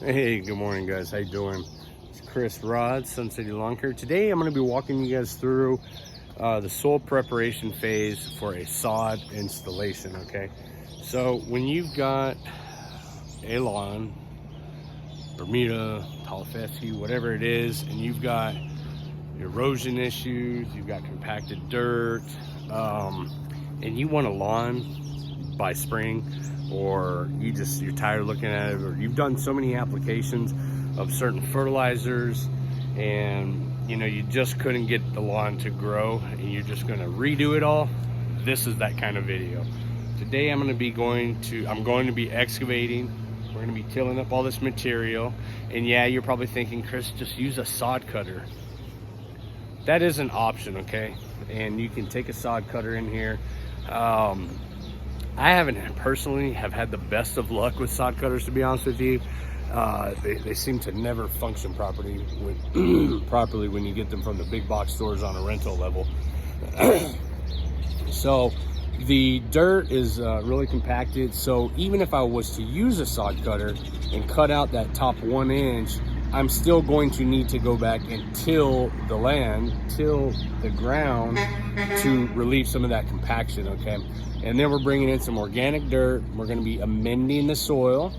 Hey, good morning guys, how you doing? It's Chris Rod, Sun City Lawn Care. Today I'm going to be walking you guys through the soil preparation phase for a sod installation. Okay, so when you've got a lawn, Bermuda, Tallahassee, whatever it is, and you've got erosion issues, you've got compacted dirt, and you want a lawn by spring, or you're tired of looking at it, or you've done so many applications of certain fertilizers and you just couldn't get the lawn to grow and you're just going to redo it all, this is that kind of video. Today I'm going to be excavating. We're going to be tilling up all this material, and yeah, you're probably thinking, Chris, just use a sod cutter. That is an option, okay? And you can take a sod cutter in here. I haven't personally have had the best of luck with sod cutters, to be honest with you. They seem to never function properly when you get them from the big box stores on a rental level. So the dirt is really compacted. So even if I was to use a sod cutter and cut out that top 1 inch, I'm still going to need to go back and till the ground to relieve some of that compaction, okay? And then we're bringing in some organic dirt. We're gonna be amending the soil,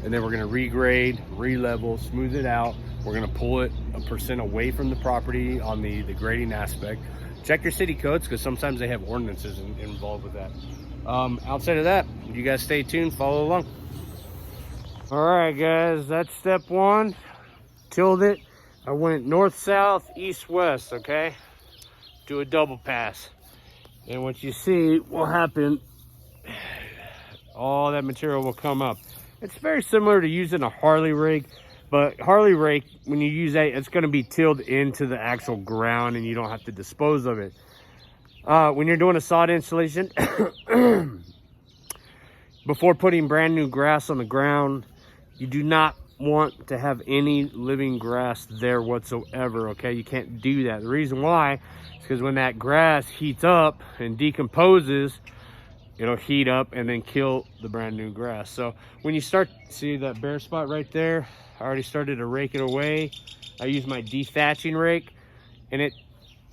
and then we're gonna regrade, re-level, smooth it out. We're gonna pull it a percent away from the property on the grading aspect. Check your city codes, because sometimes they have ordinances involved with that. Outside of that, you guys stay tuned, follow along. All right, guys, that's step one. Tilled it. I went north, south, east, west, okay? Do a double pass. And what you see will happen, all that material will come up. It's very similar to using a Harley rake, but Harley rake, when you use that, it's gonna be tilled into the actual ground and you don't have to dispose of it. When you're doing a sod installation, before putting brand new grass on the ground, you do not want to have any living grass there whatsoever, okay? You can't do that. The reason why is because when that grass heats up and decomposes, it'll heat up and then kill the brand new grass. So when you see that bare spot right there, I already started to rake it away. I use my dethatching rake, and it's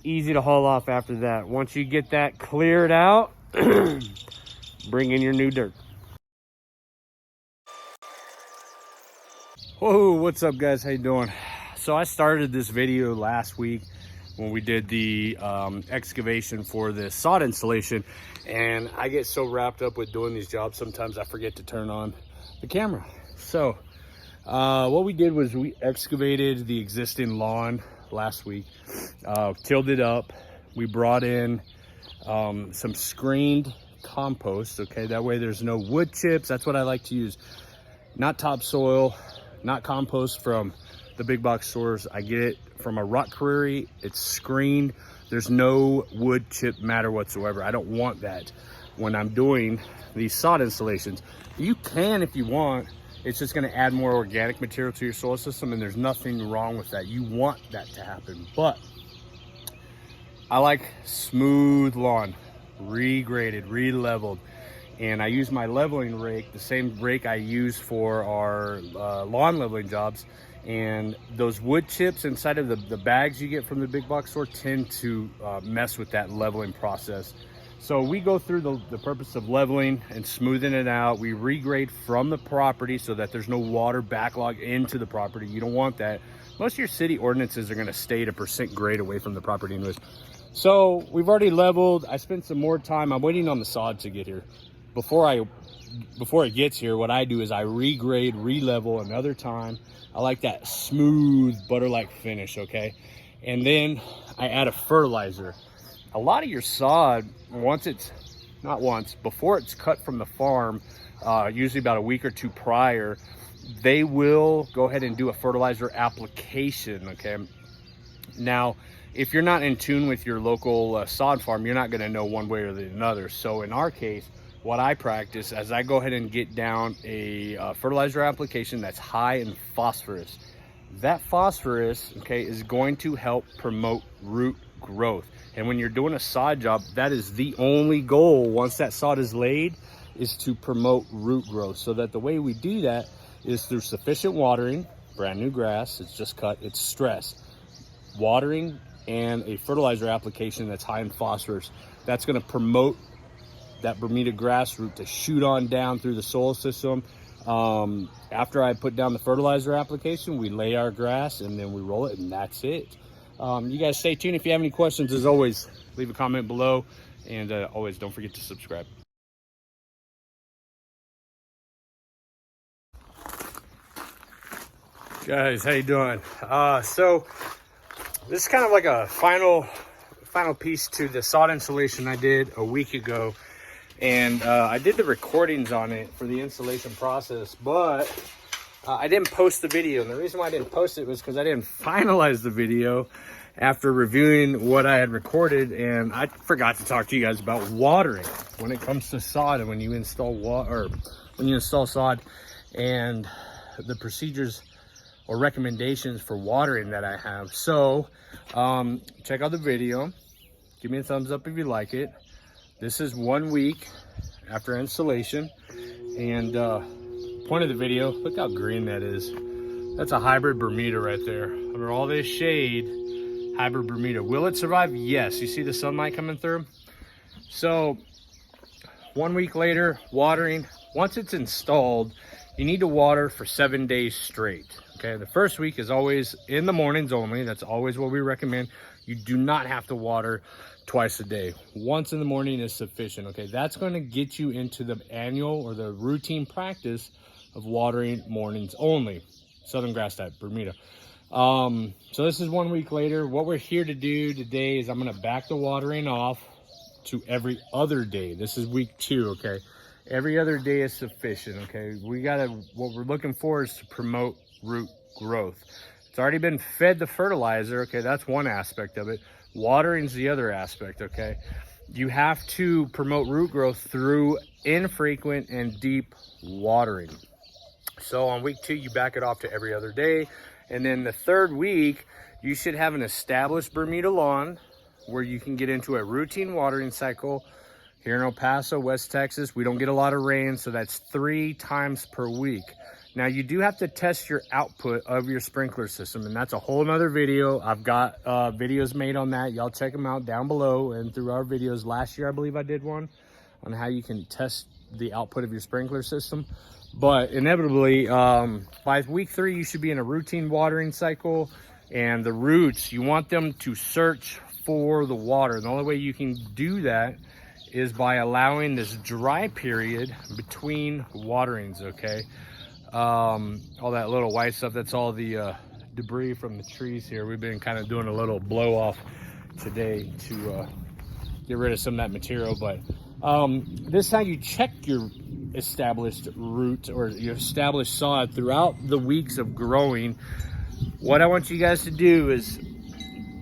easy to haul off after that. Once you get that cleared out, bring in your new dirt. Whoa, what's up guys, how you doing? So I started this video last week when we did the excavation for the sod installation, and I get so wrapped up with doing these jobs sometimes I forget to turn on the camera. So what we did was we excavated the existing lawn last week, tilled it up. We brought in some screened compost, okay? That way there's no wood chips. That's what I like to use. Not topsoil, not compost from the big box stores. I get it from a rock quarry. It's screened. There's no wood chip matter whatsoever. I don't want that when I'm doing these sod installations. You can if you want. It's just going to add more organic material to your soil system, and there's nothing wrong with that. You want that to happen. But I like smooth lawn, regraded, re-leveled. And I use my leveling rake, the same rake I use for our lawn leveling jobs. And those wood chips inside of the bags you get from the big box store tend to mess with that leveling process. So we go through the purpose of leveling and smoothing it out. We regrade from the property so that there's no water backlog into the property. You don't want that. Most of your city ordinances are gonna stay at a percent grade away from the property anyways. So we've already leveled. I spent some more time. I'm waiting on the sod to get here. Before it gets here, what I do is I regrade, re-level another time. I like that smooth butter-like finish, okay? And then I add a fertilizer. A lot of your sod, before it's cut from the farm, usually about a week or two prior, they will go ahead and do a fertilizer application, okay? Now, if you're not in tune with your local sod farm, you're not gonna know one way or the other. So in our case, what I practice as I go ahead and get down a fertilizer application that's high in phosphorus. That phosphorus, okay, is going to help promote root growth. And when you're doing a sod job, that is the only goal. Once that sod is laid, is to promote root growth. So that the way we do that is through sufficient watering, brand new grass, it's just cut, it's stress, watering, and a fertilizer application that's high in phosphorus. That's going to promote that Bermuda grass root to shoot on down through the soil system. After I put down the fertilizer application, we lay our grass and then we roll it, and that's it. You guys stay tuned. If you have any questions, as always, leave a comment below, and always don't forget to subscribe. Guys, how you doing? So this is kind of like a final piece to the sod installation I did a week ago, and I did the recordings on it for the installation process, but I didn't post the video. And the reason why I didn't post it was because I didn't finalize the video after reviewing what I had recorded, and I forgot to talk to you guys about watering when it comes to sod and when you install sod, and the procedures or recommendations for watering that I have. So check out the video, give me a thumbs up if you like it. This is 1 week after installation, and point of the video, look how green that is. That's a hybrid Bermuda right there. Under all this shade, hybrid Bermuda. Will it survive? Yes. You see the sunlight coming through? So 1 week later, watering. Once it's installed, you need to water for 7 days straight. Okay, the first week is always in the mornings only. That's always what we recommend. You do not have to water twice a day. Once in the morning is sufficient. Okay, that's going to get you into the annual or the routine practice of watering mornings only. Southern grass type Bermuda. So this is 1 week later. What we're here to do today is I'm going to back the watering off to every other day. This is week 2. Okay, every other day is sufficient. Okay, what we're looking for is to promote root growth. It's already been fed the fertilizer. Okay, that's one aspect of it. Watering's the other aspect. Okay, you have to promote root growth through infrequent and deep watering. So on week 2, you back it off to every other day, and then the third week you should have an established Bermuda lawn where you can get into a routine watering cycle. Here in El Paso, West Texas, we don't get a lot of rain, so that's 3 times per week. Now, you do have to test your output of your sprinkler system, and that's a whole nother video. I've got videos made on that. Y'all check them out down below and through our videos. Last year, I believe I did one on how you can test the output of your sprinkler system. But inevitably, by week 3, you should be in a routine watering cycle, and the roots, you want them to search for the water. And the only way you can do that is by allowing this dry period between waterings. Okay, all that little white stuff, that's all the debris from the trees here. We've been kind of doing a little blow off today to get rid of some of that material. But this is how you check your established root or your established sod throughout the weeks of growing. What I want you guys to do is,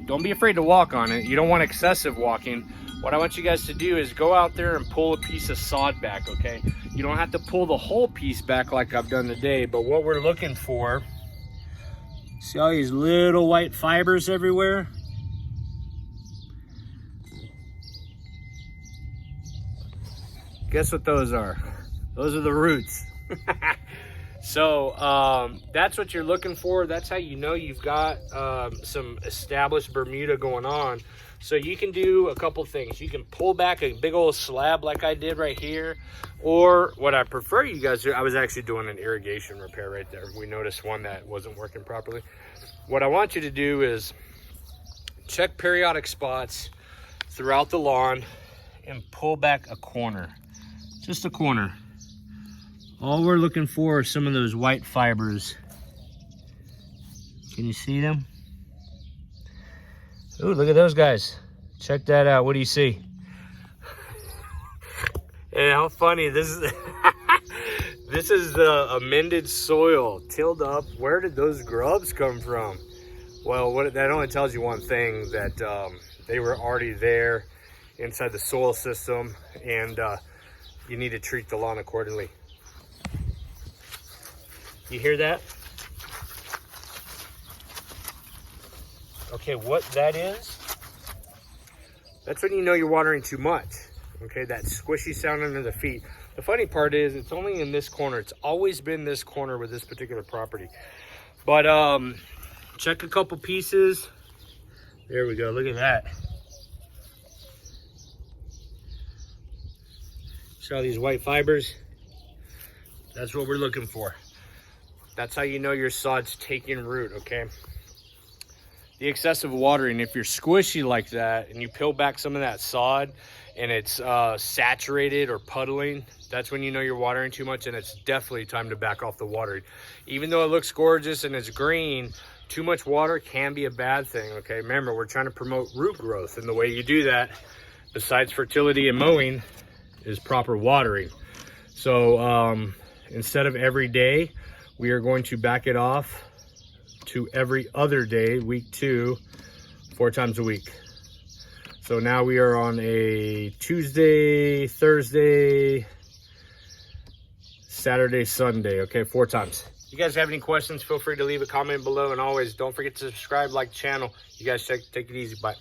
don't be afraid to walk on it. You don't want excessive walking. What I want you guys to do is go out there and pull a piece of sod back. Okay, you don't have to pull the whole piece back like I've done today, but what we're looking for, see all these little white fibers everywhere? Guess what those are? Those are the roots. So that's what you're looking for. That's how you know you've got some established Bermuda going on. So you can do a couple things. You can pull back a big old slab like I did right here, or what I prefer you guys do, I was actually doing an irrigation repair right there. We noticed one that wasn't working properly. What I want you to do is check periodic spots throughout the lawn and pull back a corner, just a corner. All we're looking for are some of those white fibers. Can you see them? Ooh, look at those guys. Check that out. What do you see? And how funny this is. This is the amended soil, tilled up. Where did those grubs come from? Well, that only tells you one thing, that they were already there inside the soil system, and you need to treat the lawn accordingly. You hear that? Okay, what that is, that's when you know you're watering too much. Okay, that squishy sound under the feet. The funny part is it's only in this corner. It's always been this corner with this particular property. But check a couple pieces. There we go, look at that. See all these white fibers? That's what we're looking for. That's how you know your sod's taking root, okay? The excessive watering, if you're squishy like that and you peel back some of that sod and it's saturated or puddling, that's when you know you're watering too much, and it's definitely time to back off the watering. Even though it looks gorgeous and it's green, too much water can be a bad thing, okay? Remember, we're trying to promote root growth, and the way you do that, besides fertility and mowing, is proper watering. So instead of every day, we are going to back it off to every other day, week 2, 4 times a week. So now we are on a Tuesday, Thursday, Saturday, Sunday, okay, 4 times. If you guys have any questions, feel free to leave a comment below, and always don't forget to subscribe, like the channel. You guys take it easy. Bye.